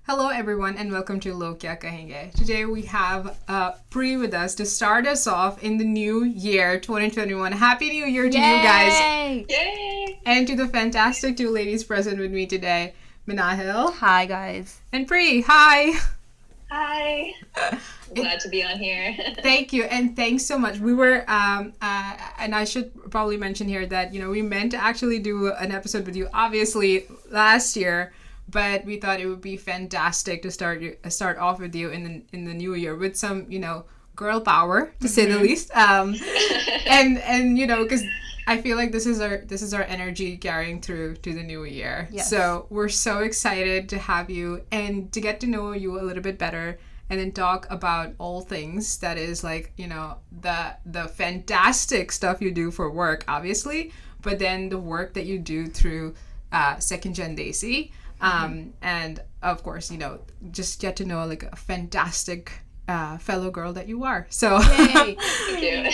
Hello everyone and welcome to Kahenge. Today we have Pree with us to start us off in the new year 2021. Happy New Year to you guys. Yay! And to the fantastic two ladies present with me today, Minahil. Hi guys. And Pree. Hi. Hi. Glad to be on here. Thank you and thanks so much. We were and I should probably mention here that we meant to actually do an episode with you obviously last year. But we thought it would be fantastic to start off with you in the new year with some girl power to say the least. And because I feel like this is our energy carrying through to the new year. Yes. So we're so excited to have you and to get to know you a little bit better and then talk about all things that is like the fantastic stuff you do for work obviously, but then the work that you do through Second Gen Daisy. And of course, just get to know like a fantastic fellow girl that you are. So, Yay. Thank you.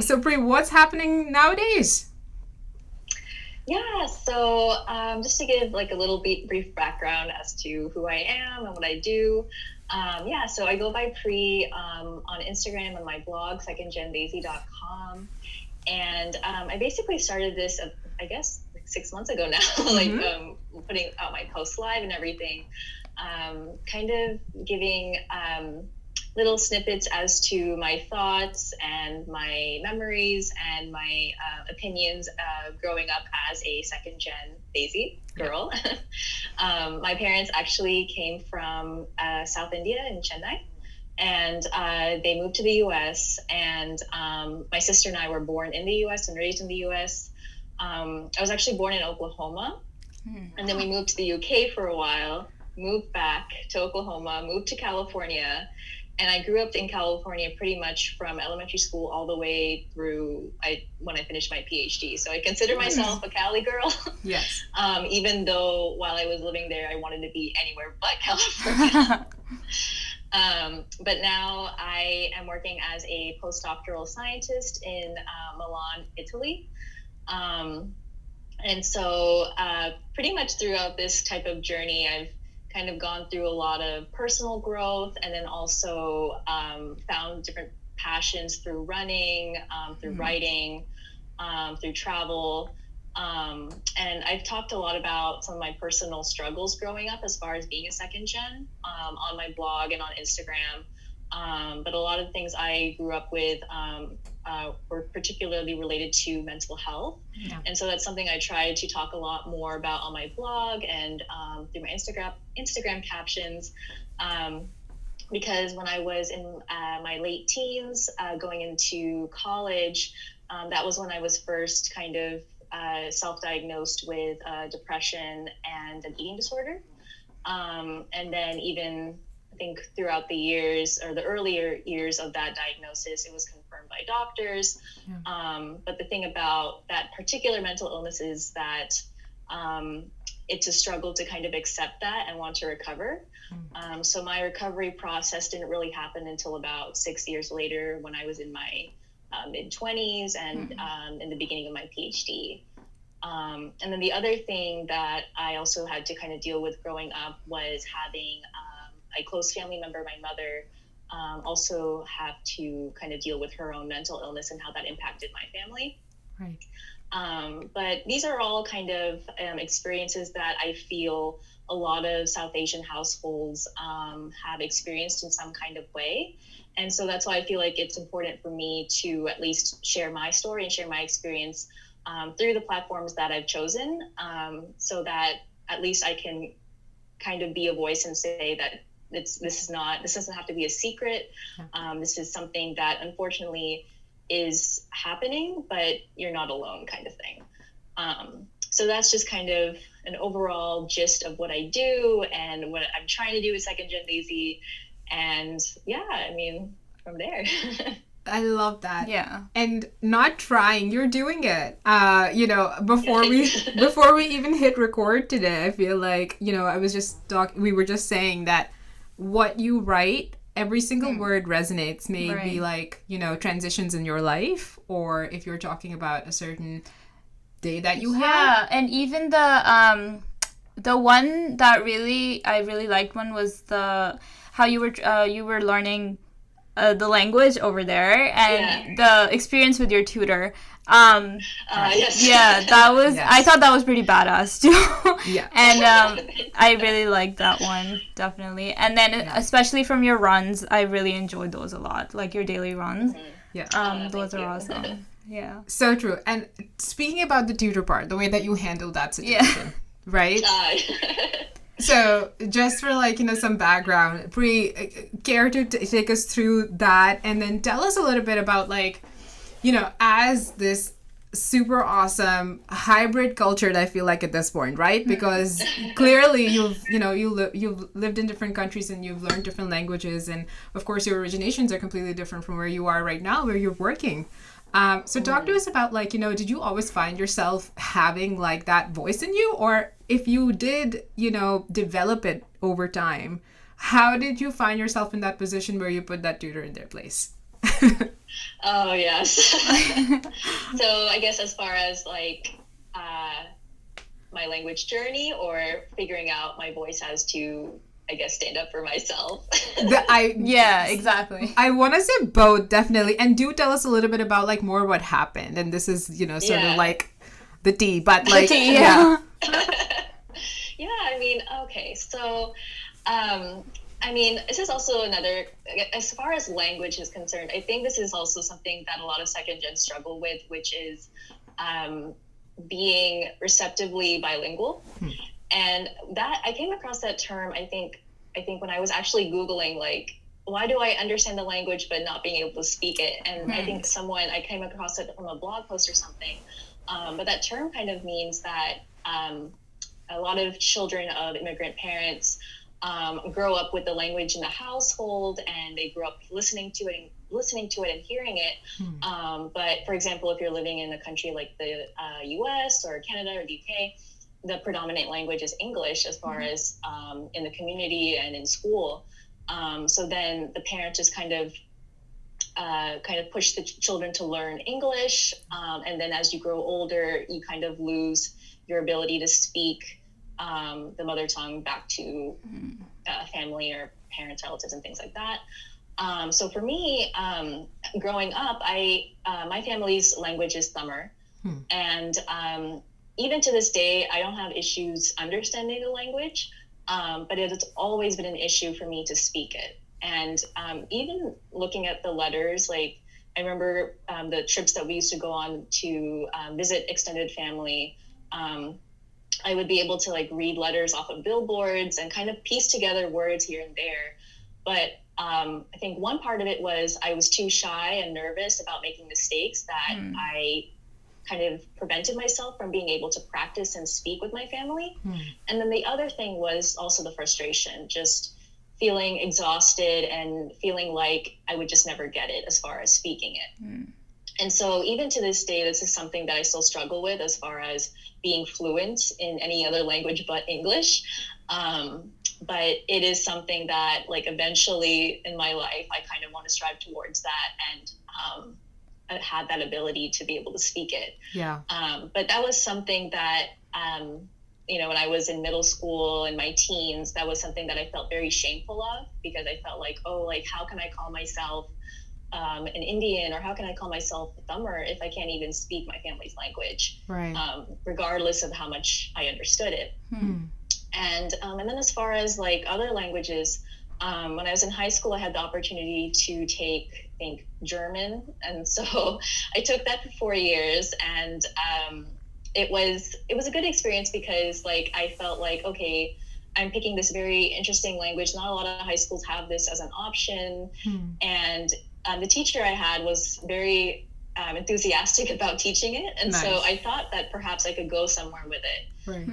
So Pree, what's happening nowadays? Yeah, so just to give like a little brief background as to who I am and what I do. So I go by Pree on Instagram and my blog, secondgendaisy.com. And I basically started this, I guess, 6 months ago now, putting out my posts live and everything, kind of giving little snippets as to my thoughts and my memories and my opinions growing up as a second gen Daisy girl. My parents actually came from South India in Chennai. And they moved to the U.S. and my sister and I were born in the U.S. and raised in the U.S. I was actually born in Oklahoma, and then we moved to the UK for a while, moved back to Oklahoma, moved to California, and I grew up in California pretty much from elementary school all the way through when I finished my PhD. So I consider myself a Cali girl. Yes. Even though while I was living there, I wanted to be anywhere but California. But now I am working as a postdoctoral scientist in Milan, Italy. And so pretty much throughout this type of journey, I've kind of gone through a lot of personal growth and then also found different passions through running, through writing, through travel. And I've talked a lot about some of my personal struggles growing up as far as being a second gen on my blog and on Instagram. But a lot of things I grew up with were particularly related to mental health. Yeah. And so that's something I tried to talk a lot more about on my blog and through my Instagram captions. Because when I was in my late teens, going into college, that was when I was first kind of self-diagnosed with depression and an eating disorder. And then even I think throughout the years or the earlier years of that diagnosis, it was confirmed by doctors. Yeah. But the thing about that particular mental illness is that it's a struggle to kind of accept that and want to recover. So my recovery process didn't really happen until about 6 years later when I was in my mid-20s and in the beginning of my PhD. And then the other thing that I also had to kind of deal with growing up was having a close family member, my mother, also have to kind of deal with her own mental illness and how that impacted my family. Right. But these are all kind of experiences that I feel a lot of South Asian households have experienced in some kind of way. And so that's why I feel like it's important for me to at least share my story and share my experience through the platforms that I've chosen, so that at least I can kind of be a voice and say that this doesn't have to be a secret. This is something that unfortunately is happening, but you're not alone kind of thing. So that's just kind of an overall gist of what I do and what I'm trying to do with Second Gen Daisy. And yeah, I mean, from there. I love that. Yeah. And not trying, you're doing it. Before we even hit record today, I feel like, we were just saying that what you write, every single word resonates. Maybe like, transitions in your life, or if you're talking about a certain day that you have. Yeah, and even the the one that I really liked one was how you were learning the language over there, and the experience with your tutor. Yes. Yeah, that was. Yes. I thought that was pretty badass too. Yeah. And I really liked that one, definitely. And then especially from your runs, I really enjoyed those a lot, like your daily runs. Yeah. Those are awesome. Yeah. So true. And speaking about the tutor part, the way that you handled that situation, right? So just for like, some background, Pree, care to take us through that, and then tell us a little bit about like, as this super awesome hybrid culture that I feel like at this point, right? Because clearly you've lived in different countries and you've learned different languages, and of course your originations are completely different from where you are right now, where you're working. So talk to us about like, did you always find yourself having like that voice in you, or if you did, develop it over time, how did you find yourself in that position where you put that tutor in their place? Oh, yes. So I guess as far as like my language journey, or figuring out my voice as to, I guess, stand up for myself. Yeah, exactly. I want to say both, definitely. And do tell us a little bit about like more what happened. And this is, sort of like the tea, but like, yeah. Yeah, I mean, okay. So, this is also another, as far as language is concerned, I think this is also something that a lot of second gens struggle with, which is being receptively bilingual. And that, I came across that term, I think when I was actually Googling, like, why do I understand the language but not being able to speak it? And I think I came across it from a blog post or something. But that term kind of means that a lot of children of immigrant parents grow up with the language in the household, and they grew up listening to it and hearing it. But for example, if you're living in a country like the US or Canada or the UK, the predominant language is English as far as in the community and in school. So then the parents just kind of push the children to learn English. And then as you grow older, you kind of lose your ability to speak the mother tongue back to family or parents, relatives, and things like that. So for me, growing up, my family's language is Tamil. And even to this day, I don't have issues understanding the language, but it has always been an issue for me to speak it. And even looking at the letters, like I remember the trips that we used to go on to visit extended family, I would be able to like read letters off of billboards and kind of piece together words here and there. But I think one part of it was I was too shy and nervous about making mistakes that I kind of prevented myself from being able to practice and speak with my family. And then the other thing was also the frustration, just feeling exhausted and feeling like I would just never get it as far as speaking it. And so even to this day, this is something that I still struggle with as far as being fluent in any other language but English. But it is something that like eventually in my life, I kind of want to strive towards that, and I had that ability to be able to speak it. Yeah. But that was something that, when I was in middle school and my teens, that was something that I felt very shameful of, because I felt like, how can I call myself an Indian, or how can I call myself a Tamil if I can't even speak my family's language, right? Regardless of how much I understood it. And then as far as like other languages, when I was in high school, I had the opportunity to take, I think, German. And so I took that for 4 years, and it was a good experience, because like I felt like, okay, I'm picking this very interesting language. Not a lot of high schools have this as an option. And the teacher I had was very enthusiastic about teaching it. And so I thought that perhaps I could go somewhere with it. Right.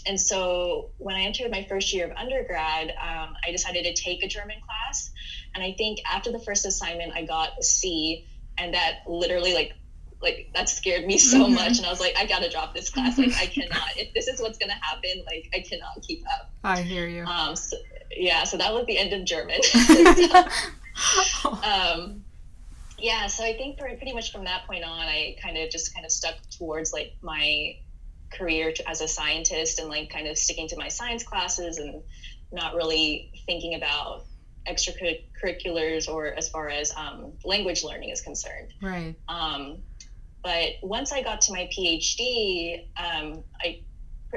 And so when I entered my first year of undergrad, I decided to take a German class. And I think after the first assignment, I got a C, and that literally like that scared me so much. And I was like, I gotta drop this class. Like, I cannot, if this is what's gonna happen, like I cannot keep up. I hear you. So that was the end of German. So I think pretty much from that point on, I kind of stuck towards like my career as a scientist and like kind of sticking to my science classes and not really thinking about extracurriculars or as far as language learning is concerned. Right. But once I got to my PhD,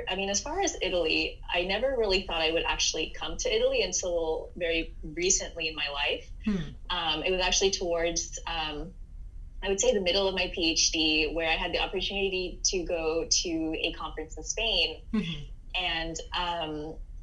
I mean, as far as Italy, I never really thought I would actually come to Italy until very recently in my life. It was actually towards, I would say, the middle of my PhD, where I had the opportunity to go to a conference in Spain. And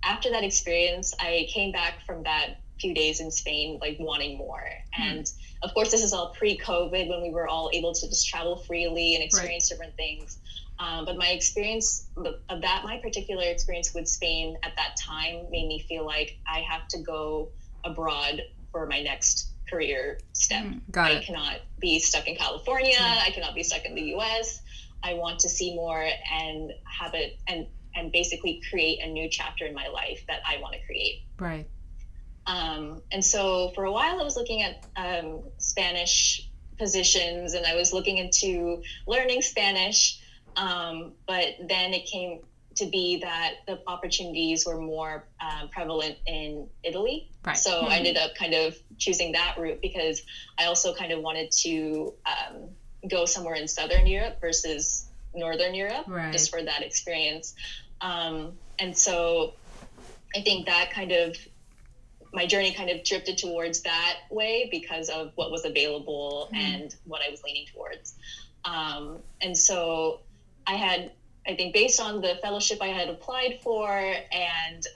after that experience, I came back from that few days in Spain, like wanting more. And of course, this is all pre-COVID, when we were all able to just travel freely and experience different things. But my experience of that, my particular experience with Spain at that time made me feel like I have to go abroad for my next career step. I cannot be stuck in California. I cannot be stuck in the US. I want to see more and have it and basically create a new chapter in my life that I want to create. Right. And so for a while I was looking at Spanish positions, and I was looking into learning Spanish. But then it came to be that the opportunities were more prevalent in Italy. Right. So I ended up kind of choosing that route because I also kind of wanted to go somewhere in Southern Europe versus Northern Europe, just for that experience. And so I think that kind of, my journey kind of drifted towards that way because of what was available and what I was leaning towards. And so I think based on the fellowship I had applied for and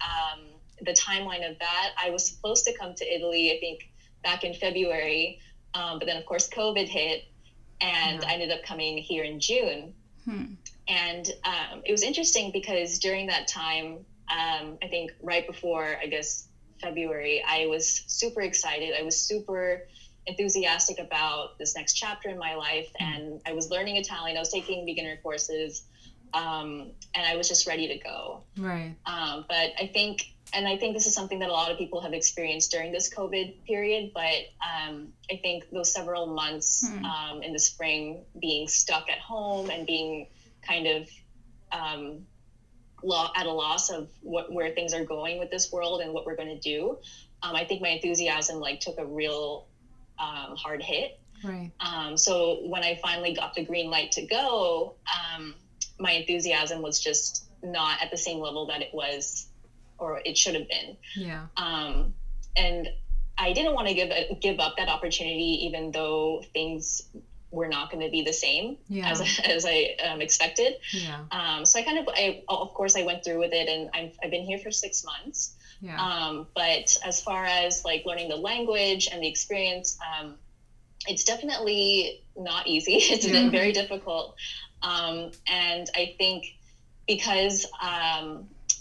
the timeline of that, I was supposed to come to Italy, I think back in February. But then of course COVID hit, and I ended up coming here in June. And it was interesting because during that time, I think right before, I guess, February, I was super excited. I was super enthusiastic about this next chapter in my life, and I was learning Italian. I was taking beginner courses, and I was just ready to go. Right. But I think this is something that a lot of people have experienced during this COVID period. But I think those several months in the spring, being stuck at home and being kind of at a loss of where things are going with this world and what we're going to do, I think my enthusiasm took a real hard hit. Right. So when I finally got the green light to go, my enthusiasm was just not at the same level that it was, or it should have been. Yeah. And I didn't want to give up that opportunity, even though things were not going to be the same as I expected. Yeah. So of course I went through with it, and I've been here for 6 months. Yeah. But as far as learning the language and the experience, it's definitely not easy. It's been very difficult. And I think because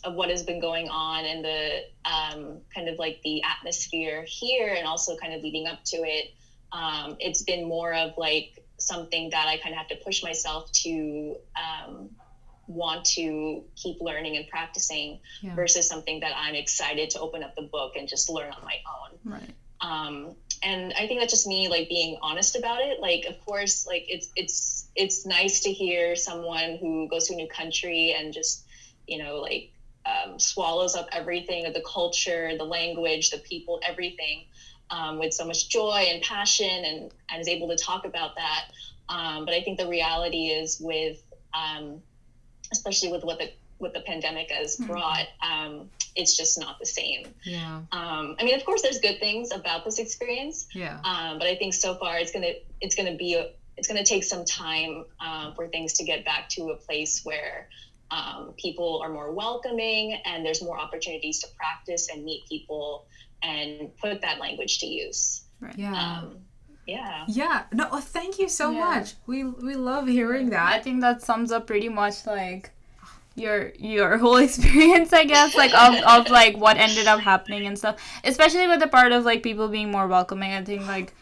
of what has been going on and the kind of the atmosphere here, and also kind of leading up to it, it's been more of something that I kind of have to push myself to want to keep learning and practicing, versus something that I'm excited to open up the book and just learn on my own. Right. And I think that's just me being honest about it. Of course, it's nice to hear someone who goes to a new country and just, swallows up everything, the culture, the language, the people, everything, with so much joy and passion, and is able to talk about that. But I think the reality is with, especially with what the pandemic has brought, it's just not the same. Yeah. I mean, of course, there's good things about this experience. Yeah. But I think so far it's gonna take some time for things to get back to a place where people are more welcoming, and there's more opportunities to practice and meet people and put that language to use. Right. Yeah. Yeah. No, thank you so much. We love hearing that. I think that sums up pretty much your whole experience, I guess, of what ended up happening and stuff. Especially with the part of people being more welcoming. I think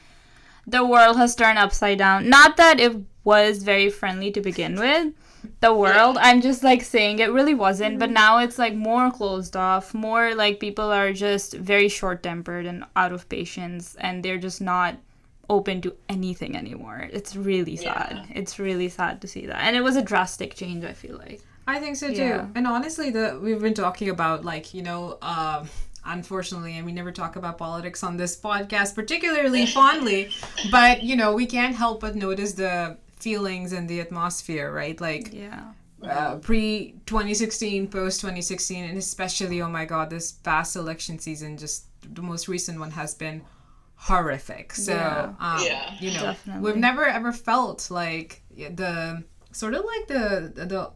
the world has turned upside down. Not that it was very friendly to begin with. The world, I'm just saying it really wasn't, but now it's more closed off, more people are just very short-tempered and out of patience, and they're just not open to anything anymore. It's really sad. It's really sad to see that, and it was a drastic change, I feel like. I think so too. Yeah. And honestly, we've been talking about like, unfortunately, and we never talk about politics on this podcast particularly fondly, but we can't help but notice the feelings and the atmosphere, right? Like pre 2016, post 2016, and especially, oh my God, this past election season, just the most recent one has been horrific. So, definitely. we've never ever felt like the sort of like the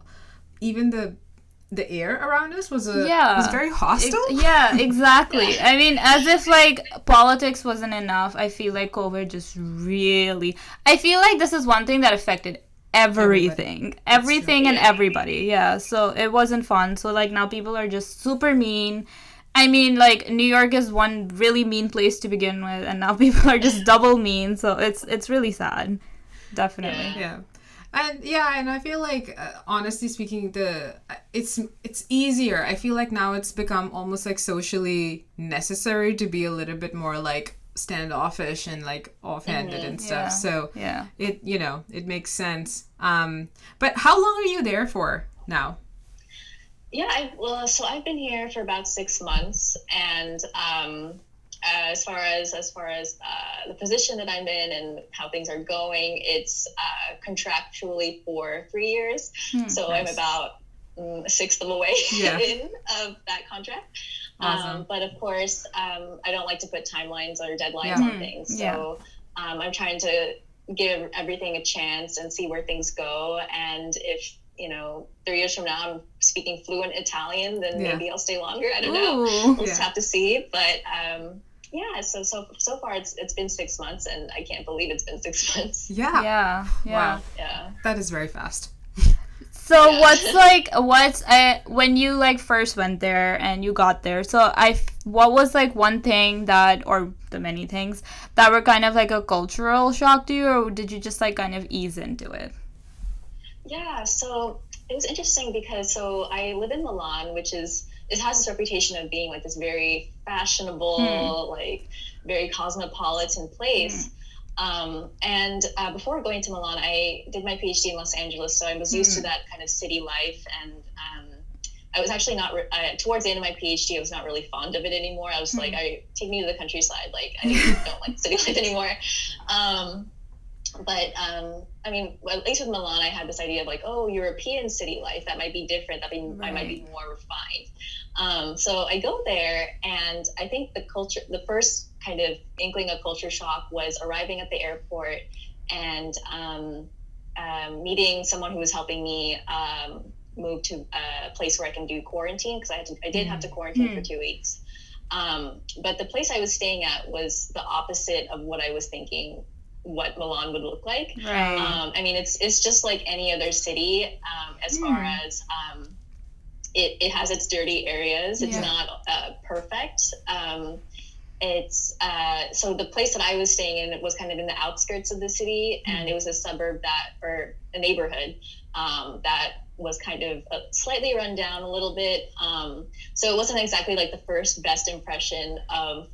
even the air around us was very hostile. Exactly. I mean, as if like politics wasn't enough, I feel like COVID just really, I feel like this is one thing that affected everything and everybody. Yeah, so it wasn't fun. So like now people are just super mean. I mean, like, New York is one really mean place to begin with, and now people are just double mean, so it's really sad. Definitely. Yeah. And I feel like, honestly speaking, it's easier. I feel like now it's become almost like socially necessary to be a little bit more like standoffish and like offhanded and stuff. So it makes sense. But how long are you there for now? Yeah, so I've been here for about 6 months, and as far as the position that I'm in and how things are going, it's contractually for 3 years. So nice. I'm about a sixth of the way in of that contract. Awesome. But of course, I don't like to put timelines or deadlines on things. So I'm trying to give everything a chance and see where things go. And if 3 years from now I'm speaking fluent Italian, then maybe I'll stay longer. I don't know. We'll just have to see. But so far it's been 6 months, and I can't believe it's been 6 months. Wow. That is very fast. So when you like first went there and you got there, so what was like one thing or the many things that were kind of like a cultural shock to you, or did you just like kind of ease into it? Yeah, so it was interesting because I live in Milan, it has this reputation of being like this very fashionable, like very cosmopolitan place. And before going to Milan, I did my PhD in Los Angeles, so I was used to that kind of city life. And I was actually not, towards the end of my PhD, I was not really fond of it anymore. I was like, take me to the countryside. Like, I don't like city life anymore. But I mean, at least with Milan, I had this idea of like, European city life, that might be different. I might be more refined. So I go there, and I think the first kind of inkling of culture shock was arriving at the airport and meeting someone who was helping me move to a place where I can do quarantine, because I did have to quarantine for 2 weeks. But the place I was staying at was the opposite of what I was thinking what Milan would look like. Right. I mean, it's just like any other city, as far as it has its dirty areas. It's not perfect. It's so the place that I was staying in, it was kind of in the outskirts of the city, and it was a suburb or a neighborhood that was kind of slightly run down a little bit. So it wasn't exactly like the first best impression of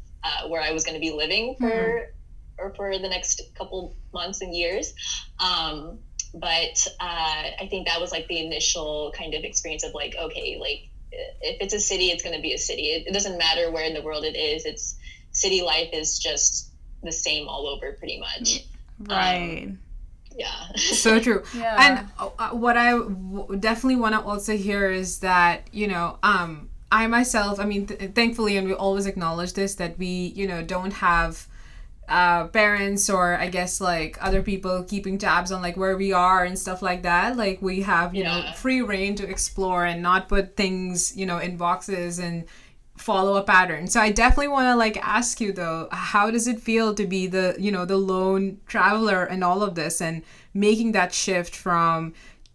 where I was going to be living for the next couple months and years. But I think that was like the initial kind of experience of like, okay, like if it's a city, it's going to be a city. It doesn't matter where in the world it is. It's city life is just the same all over pretty much. Right. So true. And what I definitely want to also hear is that, I myself, I mean, thankfully, and we always acknowledge this, that we, don't have parents or I guess like other people keeping tabs on like where we are and stuff like that. Like we have, free reign to explore and not put things, in boxes and follow a pattern. So I definitely want to like ask you though, how does it feel to be the, the lone traveler in all of this and making that shift from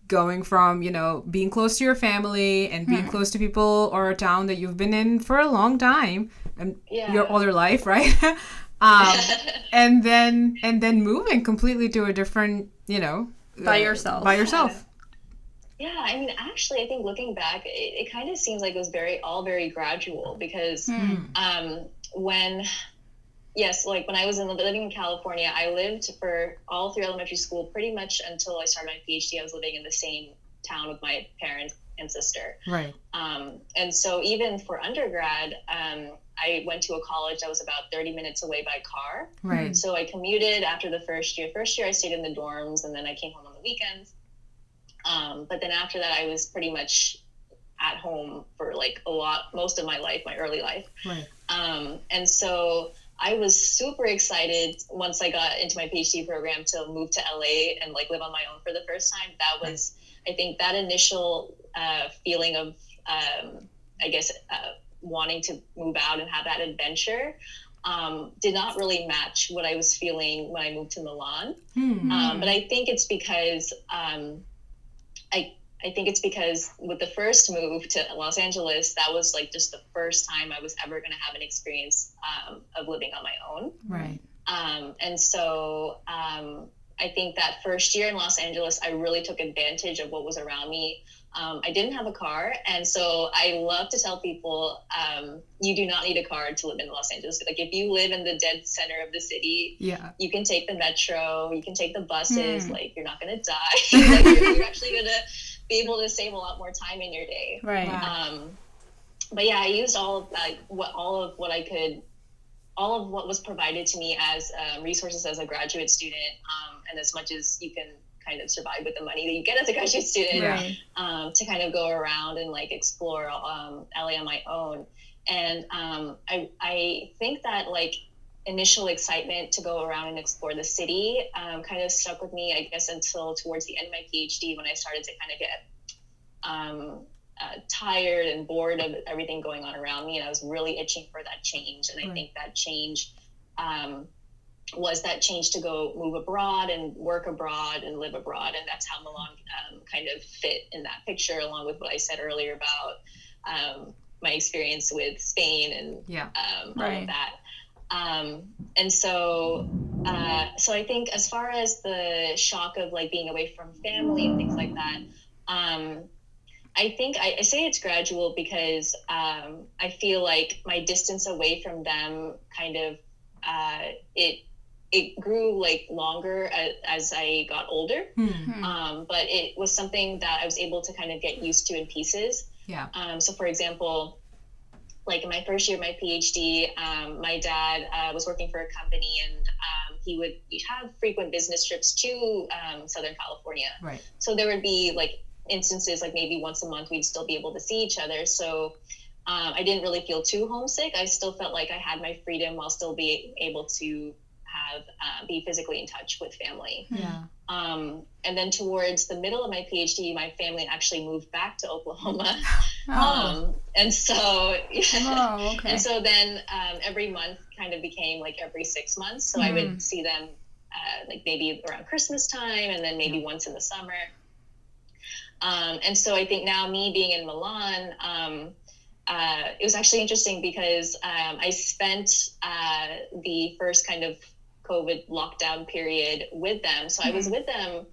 going from, being close to your family and being close to people or a town that you've been in for a long time and all your life, right? And then moving completely to a different, by yourself. Yeah, I mean, actually, I think looking back, it kind of seems like it was all very gradual because when I was living in California, I lived for all through elementary school pretty much until I started my PhD. I was living in the same town with my parents and sister. Right. And so even for undergrad, I went to a college that was about 30 minutes away by car. Right. So I commuted after the first year. First year I stayed in the dorms, and then I came home on the weekends. But then after that, I was pretty much at home for like most of my life, my early life. Right. And so I was super excited once I got into my PhD program to move to LA and like live on my own for the first time. That was, I think, that initial feeling of, wanting to move out and have that adventure did not really match what I was feeling when I moved to Milan. But I think it's because I think it's because with the first move to Los Angeles, that was like just the first time I was ever going to have an experience of living on my own. Right. And so I think that first year in Los Angeles, I really took advantage of what was around me. I didn't have a car. And so I love to tell people, you do not need a car to live in Los Angeles. Like if you live in the dead center of the city, you can take the metro, you can take the buses, like you're not going to die. Like you're actually going to be able to save a lot more time in your day. Right. But yeah, I used all of what was provided to me as resources as a graduate student, and as much as you can kind of survive with the money that you get as a graduate student, to kind of go around and like explore LA on my own. And I think that like initial excitement to go around and explore the city kind of stuck with me, I guess, until towards the end of my PhD, when I started to kind of get tired and bored of everything going on around me, and I was really itching for that change. And I think that change was that change to go move abroad and work abroad and live abroad, and that's how Milan kind of fit in that picture, along with what I said earlier about my experience with Spain and all of that. And so I think as far as the shock of like being away from family and things like that, I think I say it's gradual because I feel like my distance away from them kind of it grew like longer as I got older. But it was something that I was able to kind of get used to in pieces. So for example, like in my first year of my PhD, my dad was working for a company, and he would have frequent business trips to Southern California. Right. So there would be like instances like maybe once a month we'd still be able to see each other. So I didn't really feel too homesick. I still felt like I had my freedom while still being able to be physically in touch with family. And then towards the middle of my PhD, my family actually moved back to Oklahoma. And so and so then every month kind of became like every 6 months. So I would see them like maybe around Christmas time, and then maybe once in the summer. And so I think now, me being in Milan, it was actually interesting because I spent the first kind of COVID lockdown period with them. So I was with them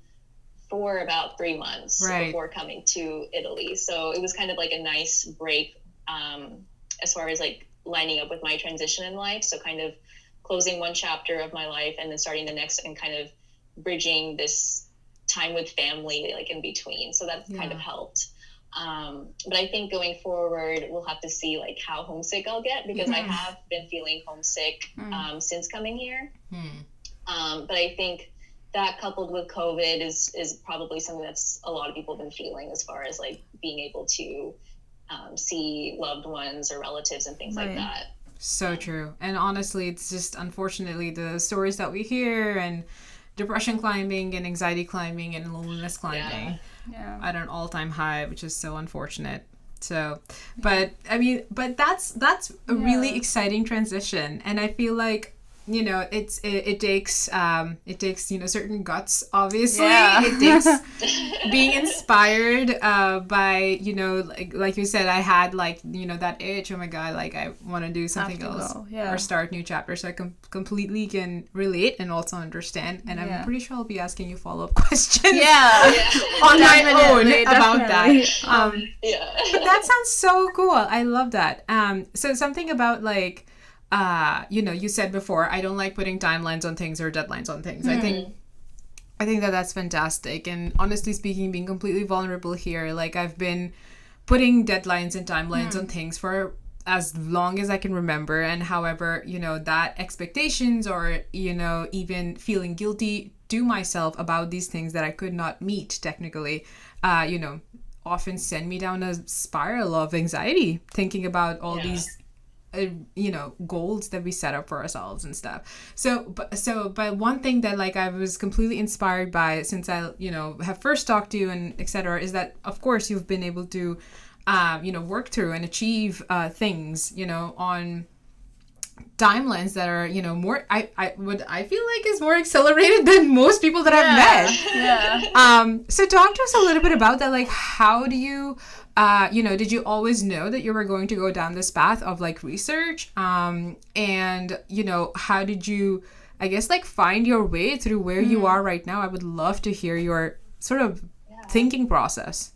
for about 3 months before coming to Italy. So it was kind of like a nice break as far as like lining up with my transition in life. So kind of closing one chapter of my life and then starting the next, and kind of bridging this time with family like in between. So that kind of helped. But I think going forward, we'll have to see like how homesick I'll get, because I have been feeling homesick since coming here. But I think that coupled with COVID is probably something that's a lot of people have been feeling, as far as like being able to see loved ones or relatives and things like that. So true. And honestly, it's just unfortunately the stories that we hear, and depression climbing and anxiety climbing and loneliness climbing at an all-time high, which is so unfortunate. So, but I mean, but that's a really exciting transition, and I feel like, you know, it takes you know, certain guts, obviously. It takes being inspired by, you know, like you said, I had like, you know, that itch, oh my god, like I want to do something else or start new chapters. So I completely can relate and also understand, and I'm pretty sure I'll be asking you follow-up questions on my own about that. But that sounds so cool. I love that. So something about like, you know, you said before, I don't like putting timelines on things or deadlines on things. I think that that's fantastic. And honestly speaking, being completely vulnerable here, like I've been putting deadlines and timelines on things for as long as I can remember. And however, that expectations or, even feeling guilty to myself about these things that I could not meet technically, often send me down a spiral of anxiety thinking about all these goals that we set up for ourselves and stuff. But one thing that like I was completely inspired by since I have first talked to you and etc. is that of course you've been able to work through and achieve things on timelines that are more I feel like is more accelerated than most people that I've met. So talk to us a little bit about that. Like, how do you did you always know that you were going to go down this path of like research, and how did you, I guess, like find your way through where you are right now? I would love to hear your sort of thinking process.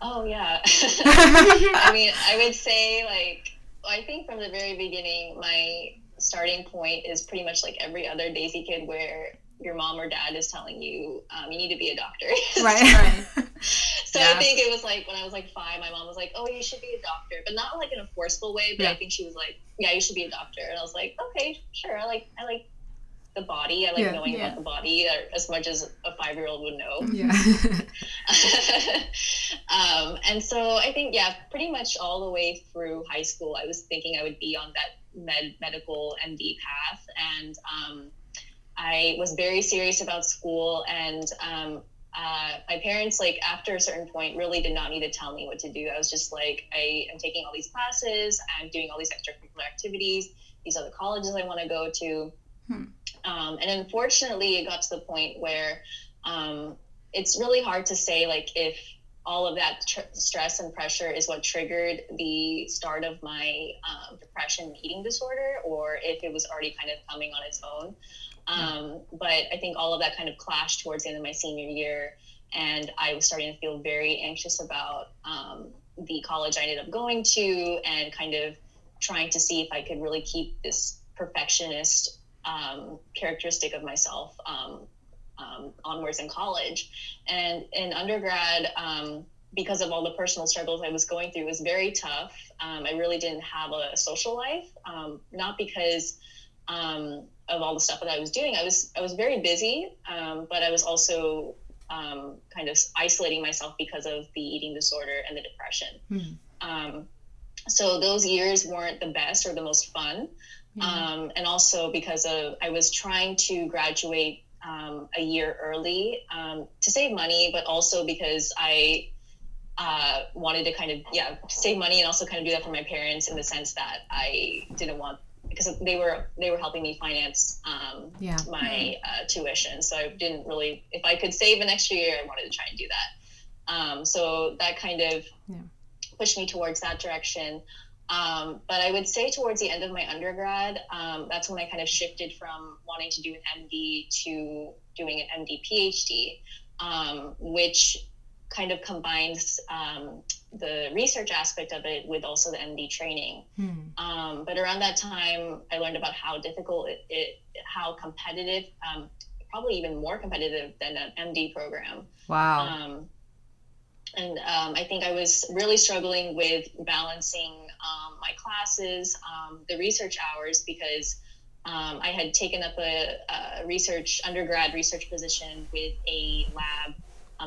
Oh yeah. I mean, I would say like, I think from the very beginning, my starting point is pretty much like every other Daisy kid where your mom or dad is telling you, you need to be a doctor. Right. So I think it was like when I was like 5, my mom was like, oh, you should be a doctor, but not like in a forceful way. But I think she was like, yeah, you should be a doctor. And I was like, okay, sure. I like the body. I like knowing about the body as much as a 5-year-old would know. And so I think, pretty much all the way through high school, I was thinking I would be on that medical MD path. And I was very serious about school. And my parents, like after a certain point, really did not need to tell me what to do. I was just like, I am taking all these classes. I'm doing all these extracurricular activities. These are the colleges I want to go to. And unfortunately, it got to the point where it's really hard to say, like, if all of that stress and pressure is what triggered the start of my depression and eating disorder, or if it was already kind of coming on its own. But I think all of that kind of clashed towards the end of my senior year, and I was starting to feel very anxious about the college I ended up going to, and kind of trying to see if I could really keep this perfectionist characteristic of myself onwards in college. And in undergrad, because of all the personal struggles I was going through, it was very tough. I really didn't have a social life, not because of all the stuff that I was doing. I was very busy, but I was also kind of isolating myself because of the eating disorder and the depression. So those years weren't the best or the most fun. And also because I was trying to graduate a year early to save money, but also because I wanted to kind of save money and also kind of do that for my parents, in the sense that I didn't want, because they were helping me finance my tuition. So I didn't really, if I could save an extra year, I wanted to try and do that. So that kind of pushed me towards that direction. But I would say towards the end of my undergrad, that's when I kind of shifted from wanting to do an MD to doing an MD PhD, which kind of combines the research aspect of it with also the MD training. But around that time, I learned about how difficult how competitive, probably even more competitive than an MD program. Wow. And I think I was really struggling with balancing my classes, the research hours, because I had taken up a undergrad research position with a lab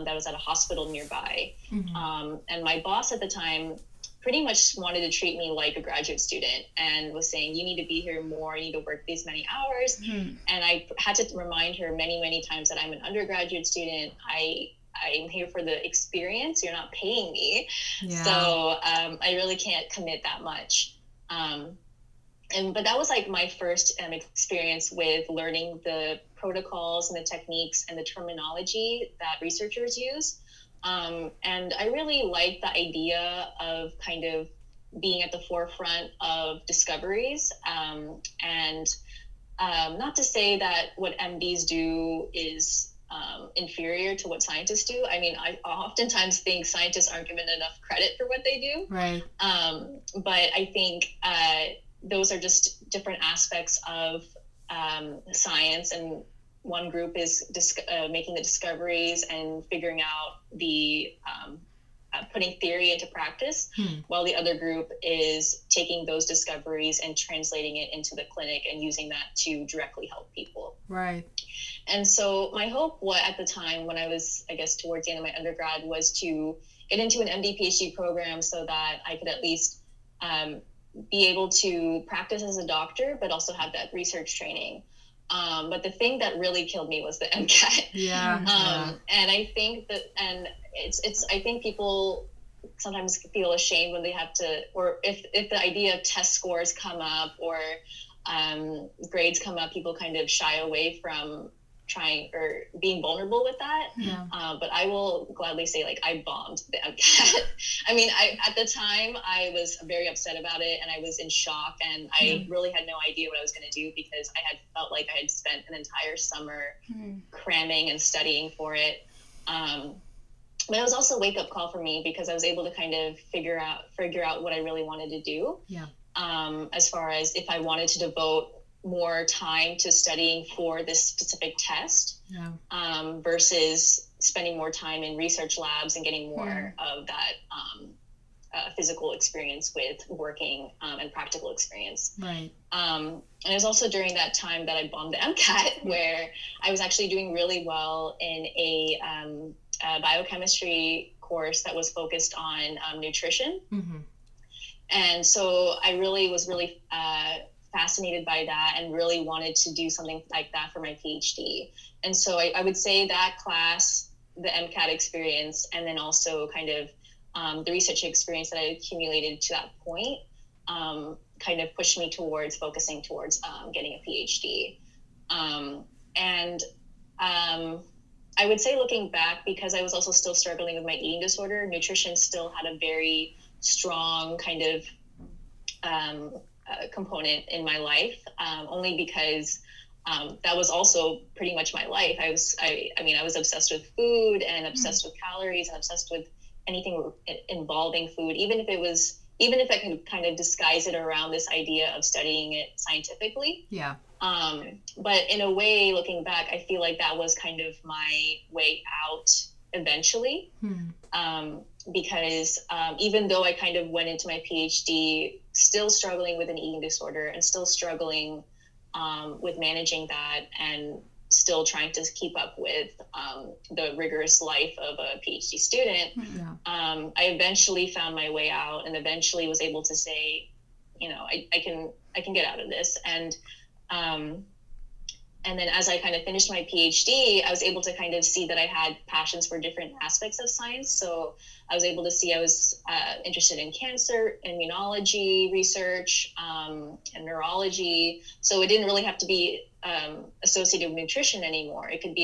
that was at a hospital nearby. And my boss at the time pretty much wanted to treat me like a graduate student and was saying, you need to be here more, you need to work these many hours. And I had to remind her many, many times that I'm an undergraduate student. I'm here for the experience. You're not paying me. So I really can't commit that much. But that was like my first experience with learning the protocols and the techniques and the terminology that researchers use. And I really liked the idea of kind of being at the forefront of discoveries. And not to say that what MDs do is inferior to what scientists do. I mean, I oftentimes think scientists aren't given enough credit for what they do. Right. But I think those are just different aspects of science, and one group is making the discoveries and figuring out the putting theory into practice, while the other group is taking those discoveries and translating it into the clinic and using that to directly help people. Right. And so my hope at the time when I was, I guess, towards the end of my undergrad was to get into an MD PhD program so that I could at least be able to practice as a doctor, but also have that research training. But the thing that really killed me was the MCAT. Yeah. And I think that, and I think people sometimes feel ashamed when they have to, or if the idea of test scores come up or grades come up, people kind of shy away from trying or being vulnerable with that. Yeah. But I will gladly say, like, I bombed the MCAT. I mean, at the time I was very upset about it and I was in shock, and I really had no idea what I was going to do because I had felt like I had spent an entire summer cramming and studying for it. But it was also a wake-up call for me because I was able to kind of figure out what I really wanted to do. Yeah. As far as if I wanted to devote more time to studying for this specific test, versus spending more time in research labs and getting more of that physical experience with working and practical experience. Right. And it was also during that time that I bombed the MCAT, where I was actually doing really well in a biochemistry course that was focused on nutrition. And so I was really fascinated by that and really wanted to do something like that for my PhD. And so I would say that class, the MCAT experience, and then also kind of the research experience that I accumulated to that point kind of pushed me towards focusing towards getting a PhD. And I would say, looking back, because I was also still struggling with my eating disorder, nutrition still had a very strong kind of component in my life, only because that was also pretty much my life. I was obsessed with food and obsessed with calories and obsessed with anything involving food, even if I could kind of disguise it around this idea of studying it scientifically. Yeah. But in a way, looking back, I feel like that was kind of my way out eventually. Because even though I kind of went into my PhD still struggling with an eating disorder and still struggling with managing that and still trying to keep up with the rigorous life of a PhD student, I eventually found my way out and eventually was able to say, I can get out of this. And then as I kind of finished my PhD, I was able to kind of see that I had passions for different aspects of science. So I was able to see I was interested in cancer, immunology research, and neurology. So it didn't really have to be associated with nutrition anymore. It could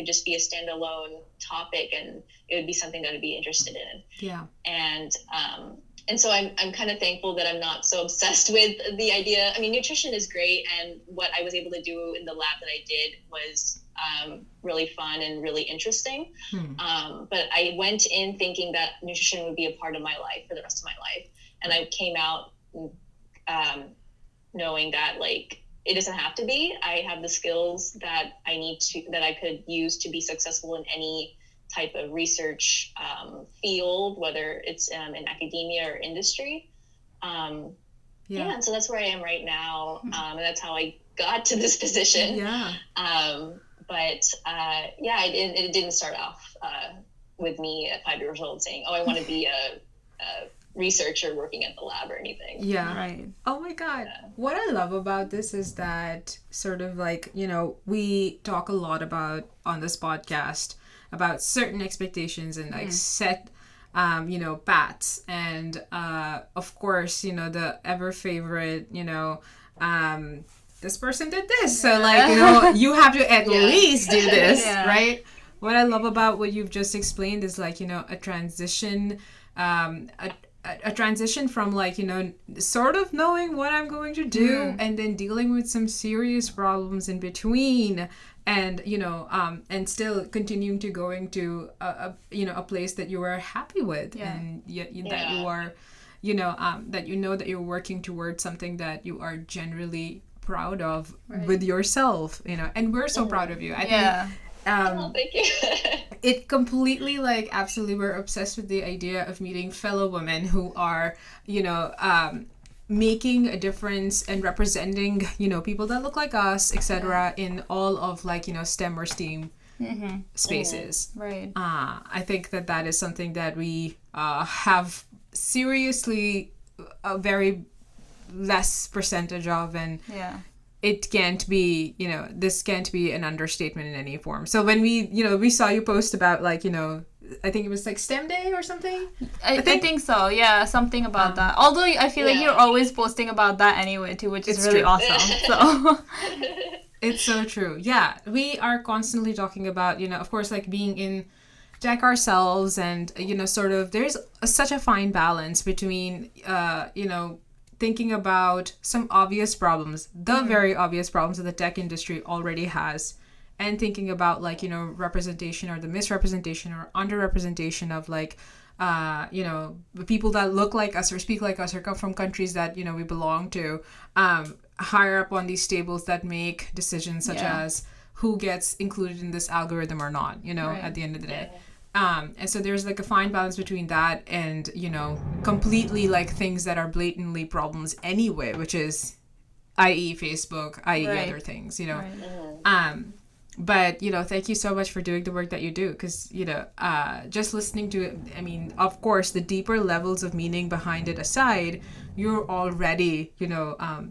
just be a standalone topic, and it would be something that I'd be interested in. Yeah. And so I'm kind of thankful that I'm not so obsessed with the idea. I mean, nutrition is great, and what I was able to do in the lab that I did was really fun and really interesting. But I went in thinking that nutrition would be a part of my life for the rest of my life, and I came out knowing that, like, it doesn't have to be. I have the skills that I could use to be successful in any type of research field, whether it's in academia or industry. And so that's where I am right now. And that's how I got to this position. It didn't start off with me at 5 years old saying, I want to be a researcher working at the lab or anything. Right. Oh my God. What I love about this is that sort of like, we talk a lot about on this podcast about certain expectations and like set paths, and of course the ever favorite this person did this, so like you have to at least do this, right? What I love about what you've just explained is like a transition, a transition from like sort of knowing what I'm going to do and then dealing with some serious problems in between, and and still continuing to going to a place that you are happy with, and that you are that you're working towards something that you are generally proud of with yourself, and we're so proud of you. I think Thank you. It completely, like, absolutely, we're obsessed with the idea of meeting fellow women who are, making a difference and representing, people that look like us, etc., in all of, like, STEM or STEAM spaces. Right. I think that is something that we have seriously a very less percentage of, and it can't be, this can't be an understatement in any form. So when we saw you post about, like, I think it was like STEM Day or something. I think so. Yeah, something about that. Although I feel like you're always posting about that anyway too, which is really awesome. So it's so true. Yeah, we are constantly talking about, of course, like, being in tech ourselves, and sort of there's such a fine balance between thinking about some obvious problems, the very obvious problems that the tech industry already has, and thinking about, like, representation or the misrepresentation or underrepresentation of, like, the people that look like us or speak like us or come from countries that, we belong to, higher up on these tables that make decisions such as who gets included in this algorithm or not, at the end of the day. And so there's, like, a fine balance between that and, completely, like, things that are blatantly problems anyway, which is, i.e. Facebook, i.e. other things, But, thank you so much for doing the work that you do, because, just listening to it, I mean, of course, the deeper levels of meaning behind it aside, you're already,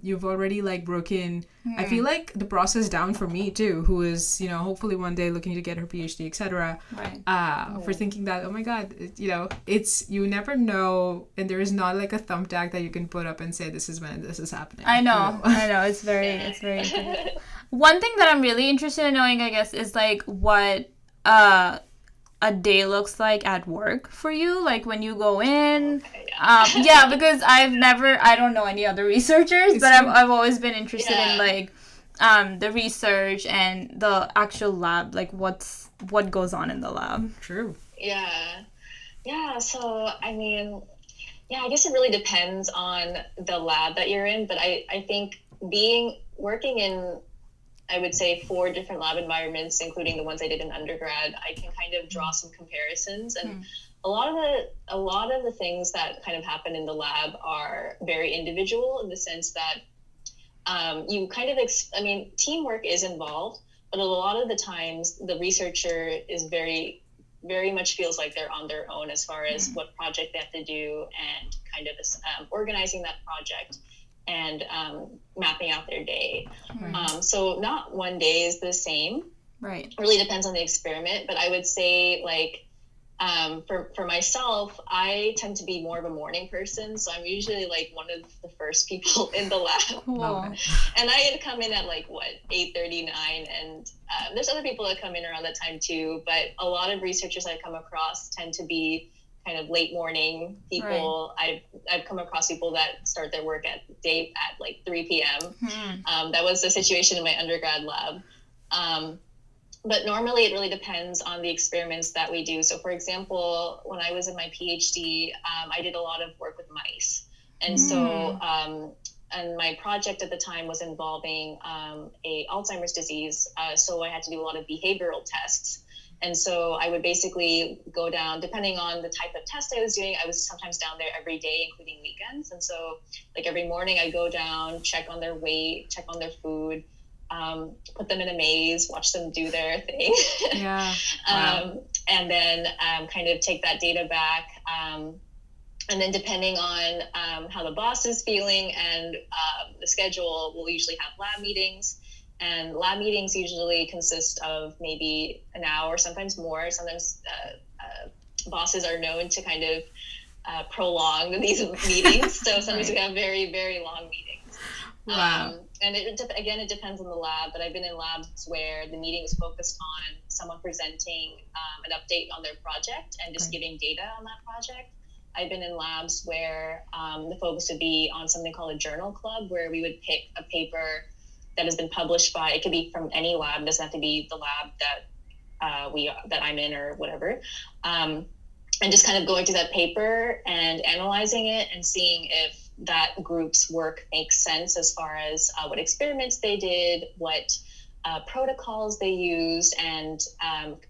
you've already, like, broken, I feel like, the process down for me, too, who is, hopefully one day looking to get her PhD, etc. For thinking that, oh my God, it's, you never know, and there is not, like, a thumbtack that you can put up and say, this is when this is happening. I know, it's very interesting. One thing that I'm really interested in knowing, I guess, is, like, what a day looks like at work for you, like, when you go in. Because I don't know any other researchers, but I've always been interested in, like, the research and the actual lab, like, what goes on in the lab. True. So I mean, I guess it really depends on the lab that you're in, but I think working in, I would say, 4 different lab environments, including the ones I did in undergrad, I can kind of draw some comparisons. And a lot of the things that kind of happen in the lab are very individual, in the sense that you kind of, teamwork is involved, but a lot of the times the researcher is very, very much feels like they're on their own as far as what project they have to do, and kind of organizing that project and mapping out their day. So not one day is the same. Right. It really depends on the experiment, but I would say, like, for myself, I tend to be more of a morning person, so I'm usually, like, one of the first people in the lab. Cool. And I come in at, like, 8:39, and there's other people that come in around that time too, but a lot of researchers I've come across tend to be kind of late morning people. I've come across people that start their work at like 3 p.m. That was the situation in my undergrad lab. But normally it really depends on the experiments that we do. So, for example, when I was in my PhD, I did a lot of work with mice. And so, and my project at the time was involving a Alzheimer's disease. So I had to do a lot of behavioral tests. And so I would basically go down, depending on the type of test I was doing, I was sometimes down there every day, including weekends. And so, like, every morning I go down, check on their weight, check on their food, put them in a maze, watch them do their thing. And then kind of take that data back. And then depending on how the boss is feeling and the schedule, we'll usually have lab meetings. And lab meetings usually consist of maybe an hour, sometimes more. Sometimes bosses are known to kind of prolong these meetings. So sometimes we have very, very long meetings. And it depends on the lab, but I've been in labs where the meeting is focused on someone presenting an update on their project and just giving data on that project. I've been in labs where the focus would be on something called a journal club, where we would pick a paper that has been published by, it could be from any lab, it doesn't have to be the lab that I'm in or whatever. And just kind of going through that paper and analyzing it and seeing if that group's work makes sense as far as what experiments they did, what protocols they used, and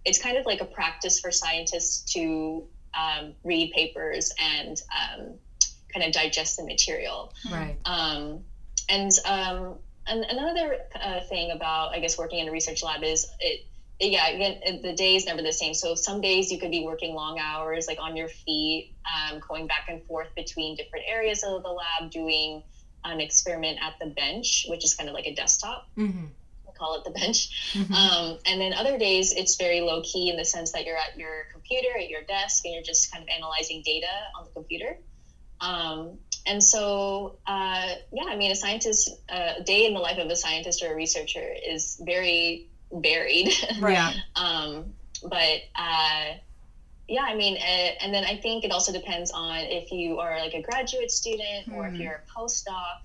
it's kind of like a practice for scientists to read papers and kind of digest the material. Right. And another thing about, I guess, working in a research lab is again, the day is never the same. So some days you could be working long hours, like on your feet, going back and forth between different areas of the lab, doing an experiment at the bench, which is kind of like a desktop. Mm-hmm. Call it the bench. Mm-hmm. And then other days it's very low key in the sense that you're at your computer, at your desk, and you're just kind of analyzing data on the computer. And so, I mean, a day in the life of a scientist or a researcher is very varied. Right. But I mean, and then I think it also depends on if you are like a graduate student or if you're a postdoc.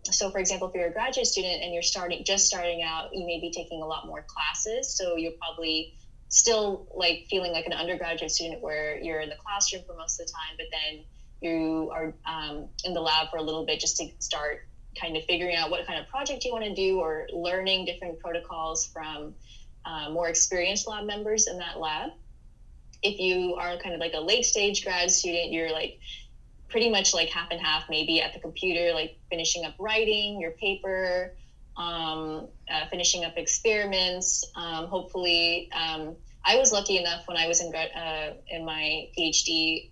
So for example, if you're a graduate student and you're just starting out, you may be taking a lot more classes. So you're probably still like feeling like an undergraduate student where you're in the classroom for most of the time, but then you are in the lab for a little bit just to start kind of figuring out what kind of project you want to do, or learning different protocols from more experienced lab members in that lab. If you are kind of like a late stage grad student, you're like pretty much like half and half, maybe at the computer, like finishing up writing your paper, finishing up experiments. Hopefully, I was lucky enough when I was in my PhD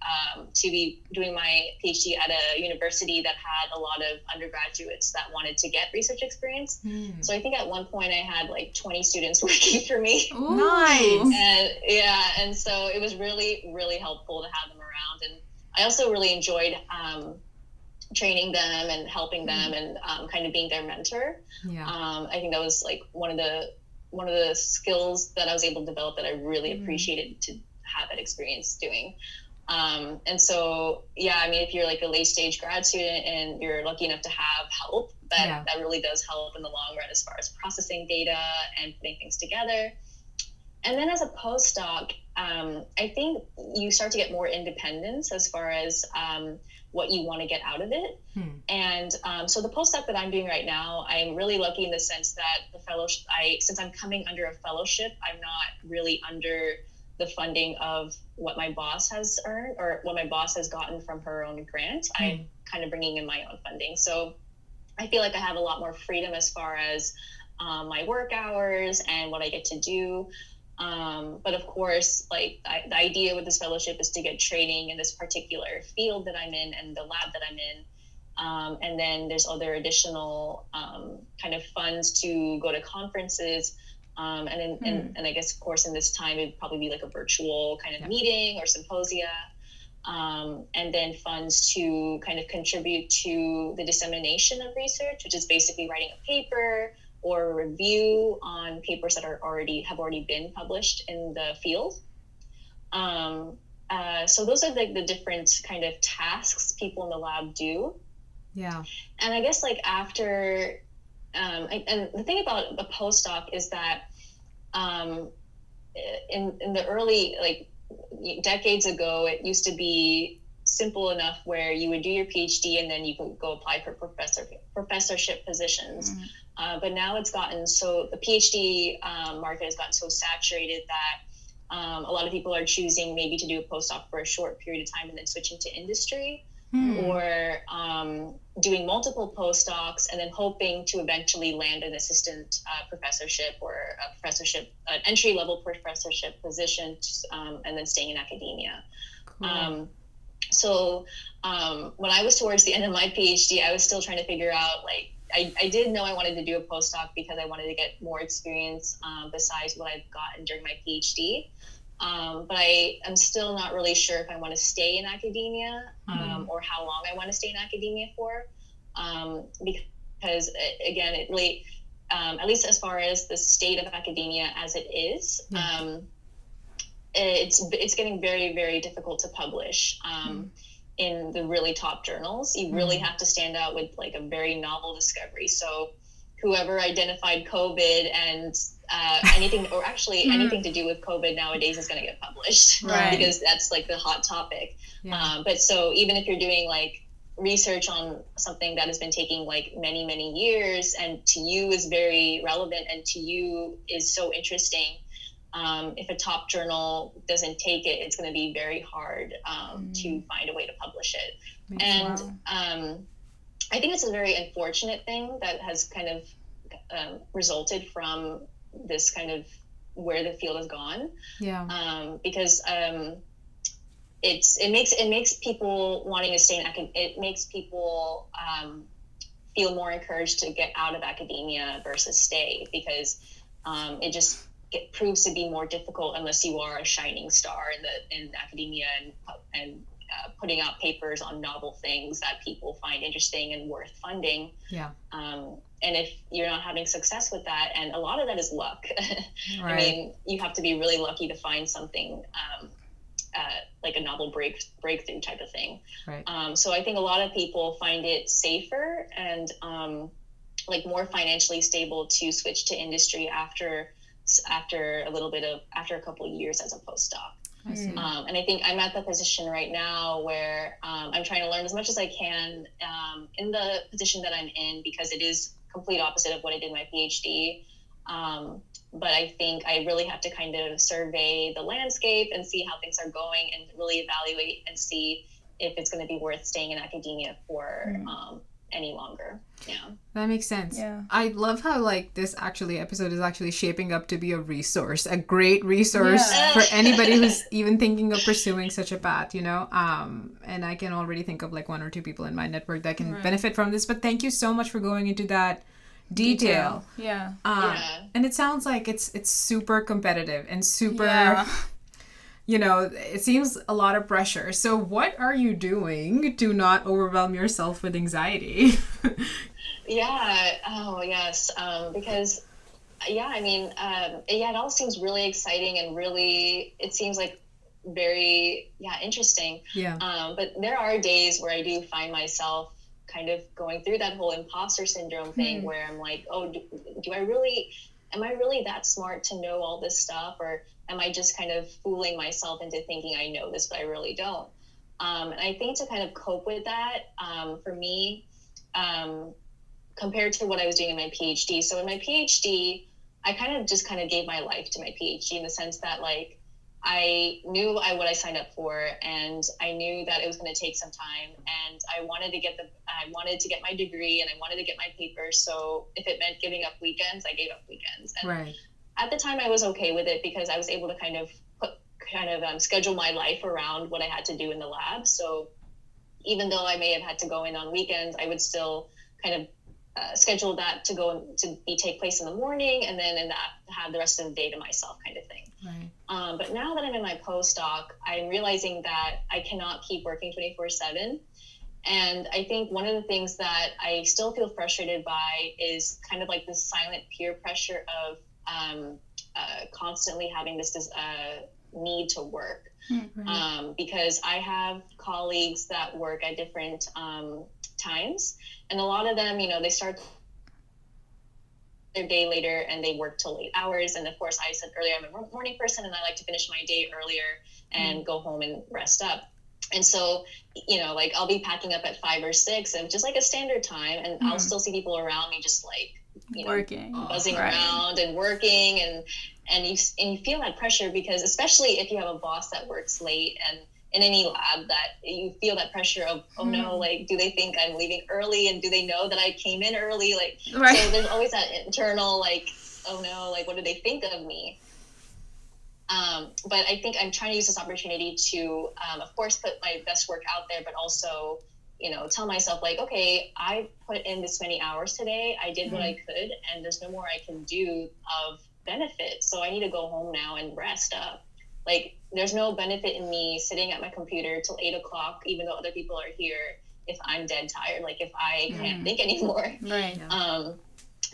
to be doing my PhD at a university that had a lot of undergraduates that wanted to get research experience. So I think at one point I had like 20 students working for me. Ooh. Nice. And so it was really, really helpful to have them around. And I also really enjoyed training them and helping them and kind of being their mentor. Yeah. I think that was like one of the skills that I was able to develop that I really appreciated to have that experience doing. And so, I mean, if you're like a late stage grad student and you're lucky enough to have help, that really does help in the long run as far as processing data and putting things together. And then as a postdoc, I think you start to get more independence as far as what you want to get out of it. And so the postdoc that I'm doing right now, I'm really lucky in the sense that the fellowship, since I'm coming under a fellowship, I'm not really under the funding of what my boss has earned or what my boss has gotten from her own grant. I'm kind of bringing in my own funding. So I feel like I have a lot more freedom as far as my work hours and what I get to do. But of course, like the idea with this fellowship is to get training in this particular field that I'm in and the lab that I'm in. And then there's other additional kind of funds to go to conferences. And I guess, of course, in this time, it'd probably be like a virtual kind of meeting or symposia. And then funds to kind of contribute to the dissemination of research, which is basically writing a paper or a review on papers that have already been published in the field. So those are like the different kind of tasks people in the lab do. Yeah. And I guess like after, and the thing about a postdoc is that in the early, like decades ago, it used to be simple enough where you would do your PhD and then you could go apply for professorship positions. But now it's gotten so, the PhD market has gotten so saturated that a lot of people are choosing maybe to do a postdoc for a short period of time and then switching to industry, or doing multiple postdocs and then hoping to eventually land an assistant professorship or a professorship, an entry-level professorship position, and then staying in academia. Cool. So when I was towards the end of my PhD, I was still trying to figure out, like, I did know I wanted to do a postdoc because I wanted to get more experience besides what I've gotten during my PhD. But I am still not really sure if I want to stay in academia or how long I want to stay in academia for. Because, again, it really, at least as far as the state of academia as it is, it's getting very, very difficult to publish in the really top journals. You really have to stand out with like a very novel discovery. So whoever identified COVID and anything, or actually anything to do with COVID nowadays is going to get published, right? Because that's like the hot topic. But so even if you're doing like research on something that has been taking like many, many years, and to you is very relevant and to you is so interesting, if a top journal doesn't take it, it's going to be very hard to find a way to publish it. And I think it's a very unfortunate thing that has kind of resulted from this kind of where the field has gone. Because it makes people wanting to stay in it makes people feel more encouraged to get out of academia versus stay, because it just proves to be more difficult unless you are a shining star in academia and putting out papers on novel things that people find interesting and worth funding. And if you're not having success with that, and a lot of that is luck. I mean, you have to be really lucky to find something like a novel breakthrough type of thing. So I think a lot of people find it safer and like more financially stable to switch to industry after a couple of years as a postdoc. And I think I'm at the position right now where I'm trying to learn as much as I can in the position that I'm in, because it is complete opposite of what I did in my PhD. But I think I really have to kind of survey the landscape and see how things are going and really evaluate and see if it's going to be worth staying in academia for any longer. That makes sense. I love how like this episode is actually shaping up to be a resource, a great resource for anybody who's even thinking of pursuing such a path, you know. And I can already think of like one or two people in my network that can benefit from this. But thank you so much for going into that detail. And it sounds like it's super competitive and super you know, it seems a lot of pressure. So what are you doing to not overwhelm yourself with anxiety? Oh yes. Because I mean, it all seems really exciting and really, it seems like very interesting. But there are days where I do find myself kind of going through that whole imposter syndrome thing where I'm like, oh, am I really that smart to know all this stuff, or am I just kind of fooling myself into thinking I know this, but I really don't? And I think to kind of cope with that, for me, compared to what I was doing in my PhD. So in my PhD, I kind of gave my life to my PhD in the sense that like, I knew what I signed up for, and I knew that it was going to take some time, and I wanted to get my degree, and I wanted to get my paper. So if it meant giving up weekends, I gave up weekends. And at the time I was okay with it because I was able to kind of schedule my life around what I had to do in the lab. So even though I may have had to go in on weekends, I would still kind of schedule that to take place in the morning, and then in that have the rest of the day to myself, kind of thing. But now that I'm in my postdoc, I'm realizing that I cannot keep working 24/7. And I think one of the things that I still feel frustrated by is kind of like this silent peer pressure of constantly having this need to work. Because I have colleagues that work at different times, and a lot of them, you know, they start their day later and they work till late hours. And of course, I said earlier, I'm a morning person and I like to finish my day earlier and go home and rest up. And so, you know, like I'll be packing up at 5 or 6, and just like a standard time, and I'll still see people around me just like, you know, working, buzzing around and working, and you feel that pressure, because especially if you have a boss that works late, and in any lab, that you feel that pressure of, oh no, like, do they think I'm leaving early, and do they know that I came in early? Like, so there's always that internal, like, oh no, like, what do they think of me? But I think I'm trying to use this opportunity to, of course, put my best work out there, but also, you know, tell myself like, okay, I put in this many hours today. I did what I could, and there's no more I can do of benefit. So I need to go home now and rest up. Like, there's no benefit in me sitting at my computer till 8 o'clock, even though other people are here, if I'm dead tired, like if I can't think anymore.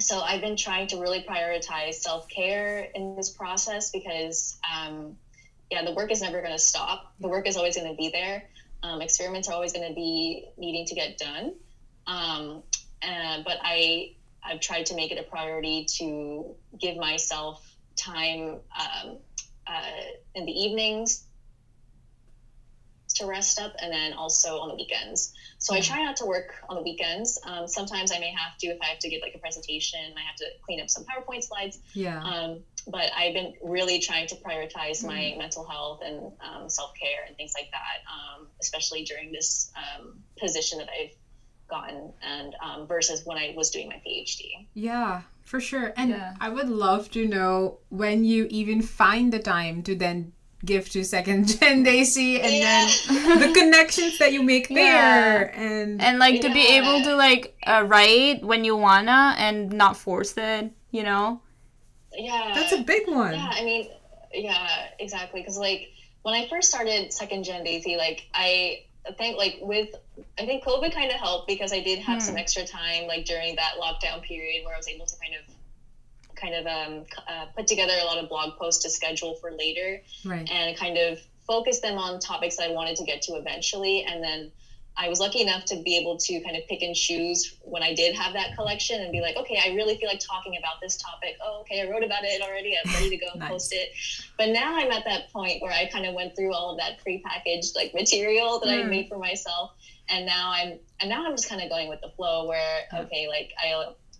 So I've been trying to really prioritize self-care in this process, because the work is never going to stop. The work is always going to be there. Experiments are always going to be needing to get done. But I've tried to make it a priority to give myself time in the evenings to rest up, and then also on the weekends. So I try not to work on the weekends. Sometimes I may have to, if I have to give like a presentation, I have to clean up some PowerPoint slides. But I've been really trying to prioritize my mental health and self-care and things like that, especially during this position that I've gotten, and versus when I was doing my PhD. Yeah, for sure. And I would love to know when you even find the time to then give to Second Gen Daisy, and then the connections that you make there, and like to be able to like write when you wanna and not force it, you know. That's a big one. Yeah, I mean, yeah, exactly. Because like when I first started Second Gen Daisy, like I think like I think COVID kind of helped, because I did have some extra time like during that lockdown period where I was able to kind of put together a lot of blog posts to schedule for later, and kind of focus them on topics that I wanted to get to eventually. And then I was lucky enough to be able to kind of pick and choose when I did have that collection and be like, okay, I really feel like talking about this topic. Oh, okay, I wrote about it already. I'm ready to go and post it. But now I'm at that point where I kind of went through all of that prepackaged like material that I made for myself. And now I'm just kind of going with the flow where, okay, like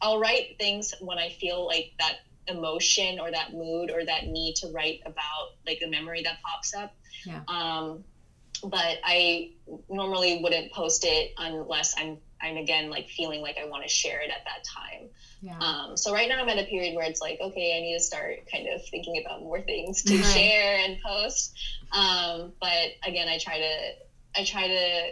I'll write things when I feel like that emotion or that mood or that need to write about like the memory that pops up. But I normally wouldn't post it unless I'm again like feeling like I want to share it at that time. So right now I'm at a period where it's like, okay, I need to start kind of thinking about more things to share and post. But again, I try to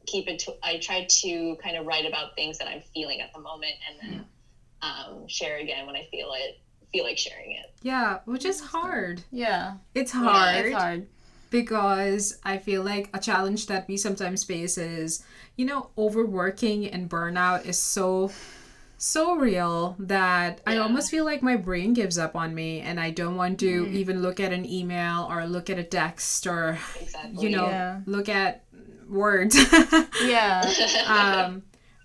keep it to, I try to kind of write about things that I'm feeling at the moment, and then share again when I feel like sharing it. Yeah, which is hard. Yeah. It's hard. Yeah, it's hard. Because I feel like a challenge that we sometimes face is, you know, overworking and burnout is so real that I almost feel like my brain gives up on me, and I don't want to even look at an email or look at a text or, you know, look at words.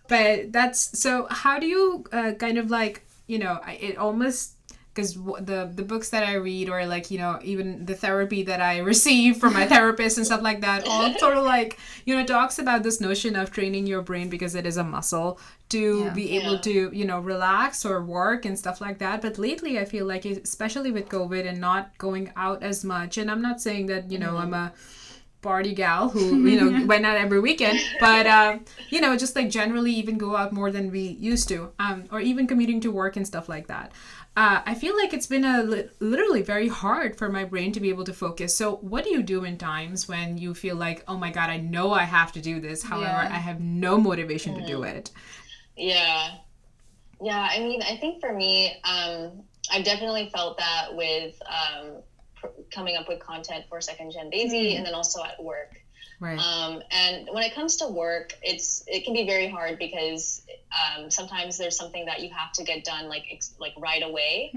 But that's, so how do you kind of like, you know, it almost, because the books that I read, or like, you know, even the therapy that I receive from my therapist and stuff like that, all sort of like, you know, talks about this notion of training your brain, because it is a muscle, to be able to, you know, relax or work and stuff like that. But lately I feel like, especially with COVID and not going out as much, and I'm not saying that, you know, I'm a party gal who, you know, went out every weekend, but you know, just like generally even go out more than we used to, or even commuting to work and stuff like that. I feel like it's been literally very hard for my brain to be able to focus. So what do you do in times when you feel like, oh my God, I know I have to do this, however, I have no motivation to do it? Yeah, I mean, I think for me, I've definitely felt that with coming up with content for Second Gen Daisy, and then also at work. And when it comes to work, it can be very hard, because sometimes there's something that you have to get done like right away.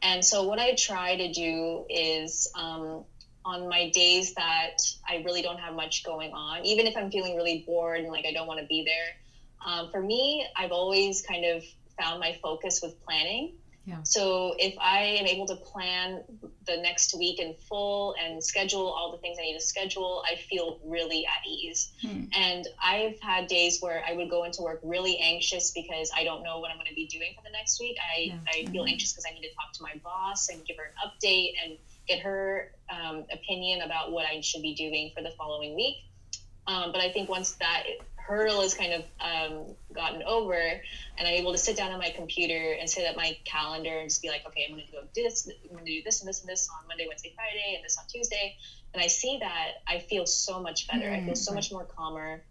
And so what I try to do is on my days that I really don't have much going on, even if I'm feeling really bored and like I don't want to be there, for me, I've always kind of found my focus with planning. So if I am able to plan the next week in full and schedule all the things I need to schedule, I feel really at ease. And I've had days where I would go into work really anxious because I don't know what I'm going to be doing for the next week. I feel anxious because I need to talk to my boss and give her an update and get her opinion about what I should be doing for the following week. But I think once that hurdle is kind of gotten over, and I'm able to sit down on my computer and set up my calendar and just be like, okay, I'm going to do this and this and this on Monday, Wednesday, Friday, and this on Tuesday. And I see that, I feel so much better. I feel so much more calmer.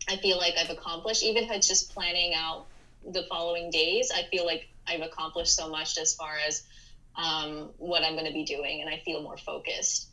I feel like I've accomplished, even if it's just planning out the following days, I feel like I've accomplished so much as far as what I'm going to be doing, and I feel more focused.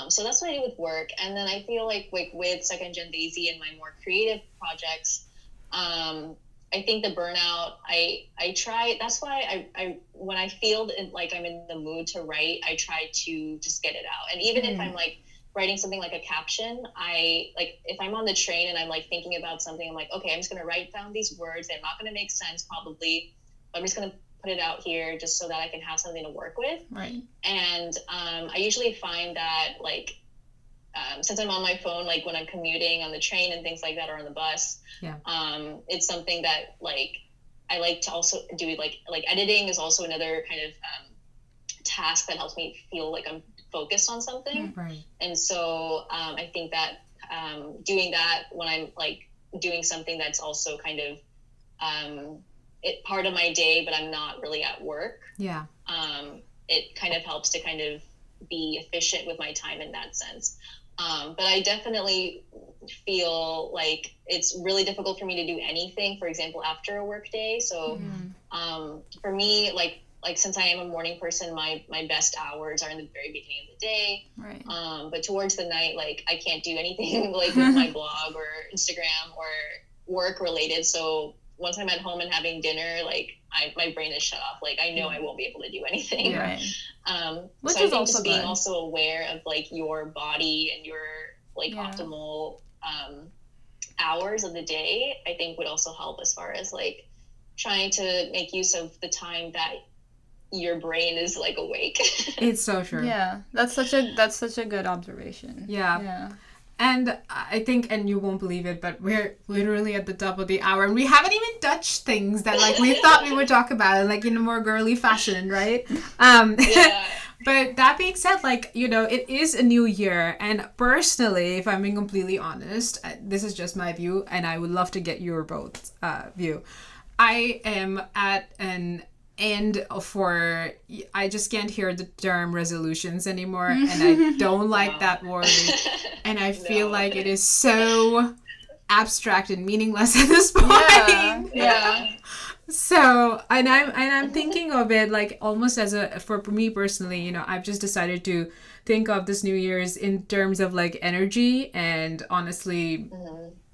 So that's what I do with work. And then I feel like with Second Gen Daisy and my more creative projects, I think the burnout, I try, that's why I when I feel like I'm in the mood to write, I try to just get it out. And even if I'm like writing something like a caption, if I'm on the train and I'm like thinking about something, I'm like, okay, I'm just going to write down these words. They're not going to make sense probably, but I'm just going to put it out here just so that I can have something to work with. And I usually find that like since I'm on my phone, like when I'm commuting on the train and things like that, or on the bus, it's something that like I like to also do. Like editing is also another kind of task that helps me feel like I'm focused on something. Right. And so I think that doing that when I'm like doing something that's also kind of part of my day, but I'm not really at work. Yeah. It kind of helps to kind of be efficient with my time in that sense. But I definitely feel like it's really difficult for me to do anything, for example, after a work day. So for me, like since I am a morning person, my best hours are in the very beginning of the day. Right. But towards the night, like I can't do anything like with my blog or Instagram or work related. So once I'm at home and having dinner, like my brain is shut off. Like I know I won't be able to do anything. Yeah. Right. Which so I is think also just being good. also aware of like your body and your like optimal hours of the day, I think would also help as far as like trying to make use of the time that your brain is like awake. It's so true. Yeah, that's such a good observation. Yeah. And I think, and you won't believe it, but we're literally at the top of the hour, and we haven't even touched things that like we thought we would talk about, like in a more girly fashion, right? But that being said, like, you know, it is a new year, and personally, if I'm being completely honest, this is just my view, and I would love to get your both view. I am at an end for, I just can't hear the term resolutions anymore, and I don't like that word, and I feel like it is so abstract and meaningless at this point. Yeah. So, and I'm thinking of it like almost as for me personally, you know, I've just decided to think of this New Year's in terms of like energy, and honestly,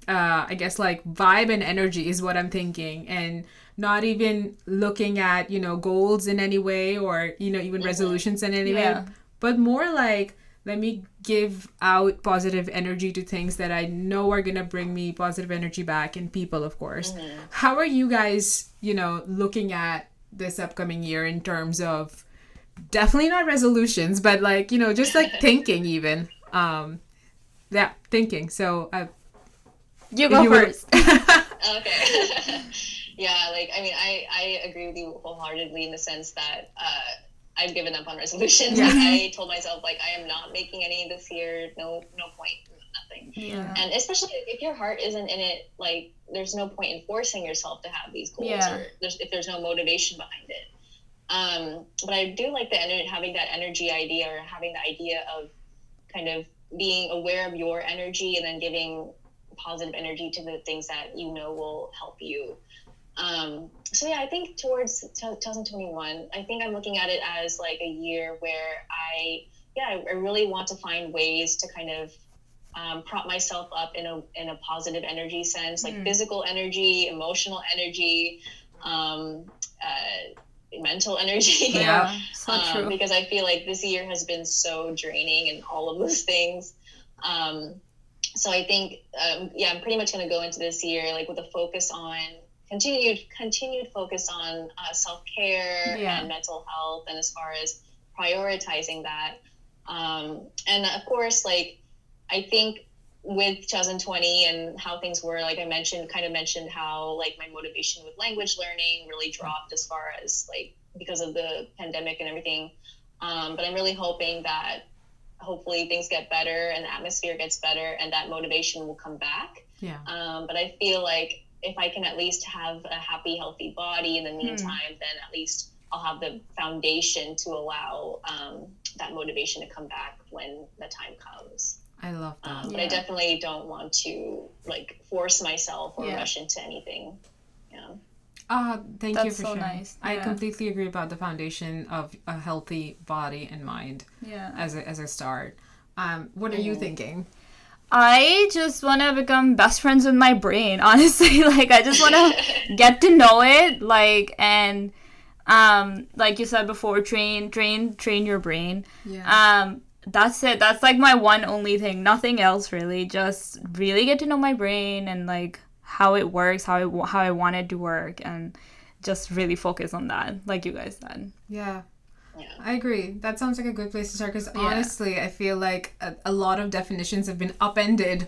I guess like vibe and energy is what I'm thinking, and not even looking at, you know, goals in any way, or, you know, even resolutions in any way, but more like, let me give out positive energy to things that I know are going to bring me positive energy back, and people, of course. How are you guys, you know, looking at this upcoming year in terms of definitely not resolutions, but like, you know, just like thinking even. Thinking. So you go first. Okay. Yeah, like, I mean, I agree with you wholeheartedly in the sense that I've given up on resolutions. Like, I told myself, like, I am not making any this year. No point, nothing. Yeah. And especially if your heart isn't in it, like, there's no point in forcing yourself to have these goals, or if there's no motivation behind it. But I do like having that energy idea, or having the idea of kind of being aware of your energy and then giving positive energy to the things that you know will help you. So yeah, I think towards 2021, I think I'm looking at it as like a year where I really want to find ways to kind of prop myself up in a positive energy sense, like physical energy, emotional energy, mental energy. Yeah, so true. Because I feel like this year has been so draining in all of those things. So I think, I'm pretty much going to go into this year like with a focus on continued focus on self-care and mental health, and as far as prioritizing that. And of course, like, I think with 2020 and how things were, like I mentioned how like my motivation with language learning really dropped as far as like because of the pandemic and everything. But I'm really hoping that hopefully things get better and the atmosphere gets better and that motivation will come back. Yeah. But I feel like if I can at least have a happy, healthy body in the meantime, then at least I'll have the foundation to allow that motivation to come back when the time comes. I love that. But I definitely don't want to like force myself or rush into anything. Yeah. Thank That's you for so sharing. nice. I completely agree about the foundation of a healthy body and mind as a start. What are you thinking? I just want to become best friends with my brain, honestly. Like, I just want to get to know it, like, and like you said before, train your brain. That's it. That's like my one only thing. Nothing else really. Just really get to know my brain and like how it works, how I want it to work, and just really focus on that, like you guys said. Yeah. I agree. That sounds like a good place to start because honestly, I feel like a lot of definitions have been upended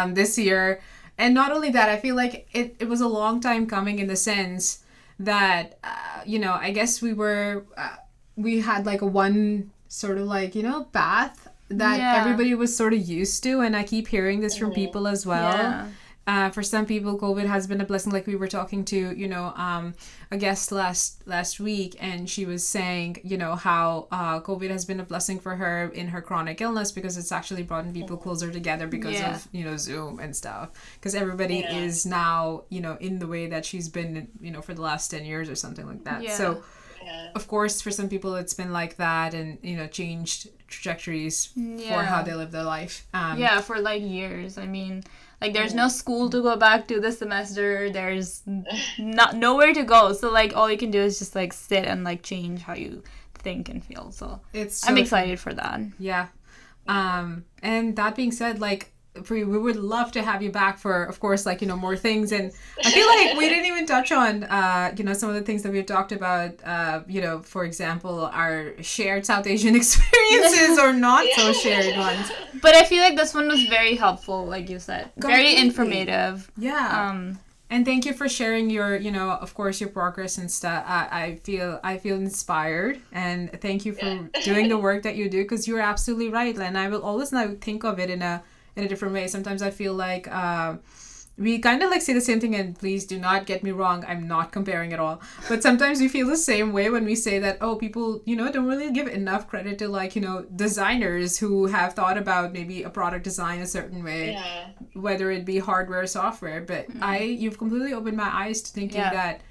this year. And not only that, I feel like it was a long time coming in the sense that, I guess we had like a one sort of like, path that everybody was sort of used to. And I keep hearing this from people as well. Yeah. For some people, COVID has been a blessing. Like we were talking to, a guest last week, and she was saying, how COVID has been a blessing for her in her chronic illness because it's actually brought people closer together because of, Zoom and stuff. Because everybody is now, in the way that she's been, for the last 10 years or something like that. Yeah. So, of course, for some people, it's been like that and, changed trajectories for how they live their life. For like years. I mean, like there's no school to go back to this semester. There's nowhere to go. So like all you can do is just like sit and like change how you think and feel. So I'm excited for that. Yeah. And that being said, like Pree, we would love to have you back for, of course, like, more things. And I feel like we didn't even touch on, some of the things that we've talked about, for example, our shared South Asian experiences or not so shared ones. But I feel like this one was very helpful, like you said. Very informative. Yeah. And thank you for sharing your, of course, your progress and stuff. I feel inspired, and thank you for doing the work that you do, because you're absolutely right. And I will always now think of it in a different way. Sometimes I feel like we kind of like say the same thing, and please do not get me wrong, I'm not comparing at all. But sometimes we feel the same way when we say that, people, don't really give enough credit to like, designers who have thought about maybe a product design a certain way, whether it be hardware or software. But you've completely opened my eyes to thinking that,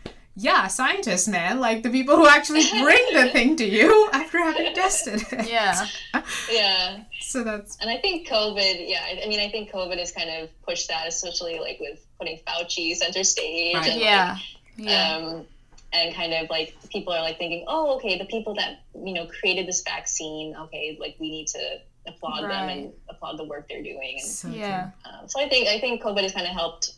scientists, man, like the people who actually bring the thing to you after having tested it. Yeah. So that's... And I think COVID, I think COVID has kind of pushed that, especially like with putting Fauci center stage. And and kind of like people are like thinking, oh, okay, the people that, created this vaccine, okay, like we need to applaud them and applaud the work they're doing. And, so I think COVID has kind of helped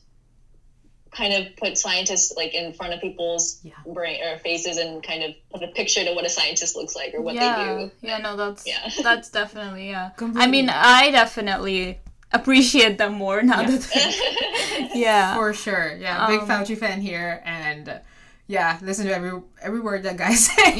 kind of put scientists like in front of people's brain or faces and kind of put a picture to what a scientist looks like or what they do. That's definitely Completely. I mean, I definitely appreciate them more now that for sure. Big Fauci fan here, and listen to every word that guy says.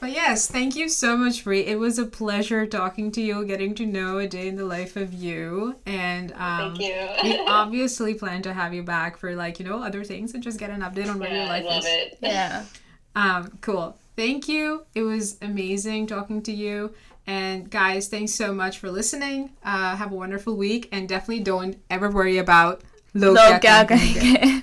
But yes, thank you so much, Pree. It was a pleasure talking to you, getting to know a day in the life of you. And thank you. We obviously plan to have you back for like, other things and just get an update on where your life I love is. it. Cool. Thank you. It was amazing talking to you. And guys, thanks so much for listening. Have a wonderful week, and definitely don't ever worry about Log Kahenge.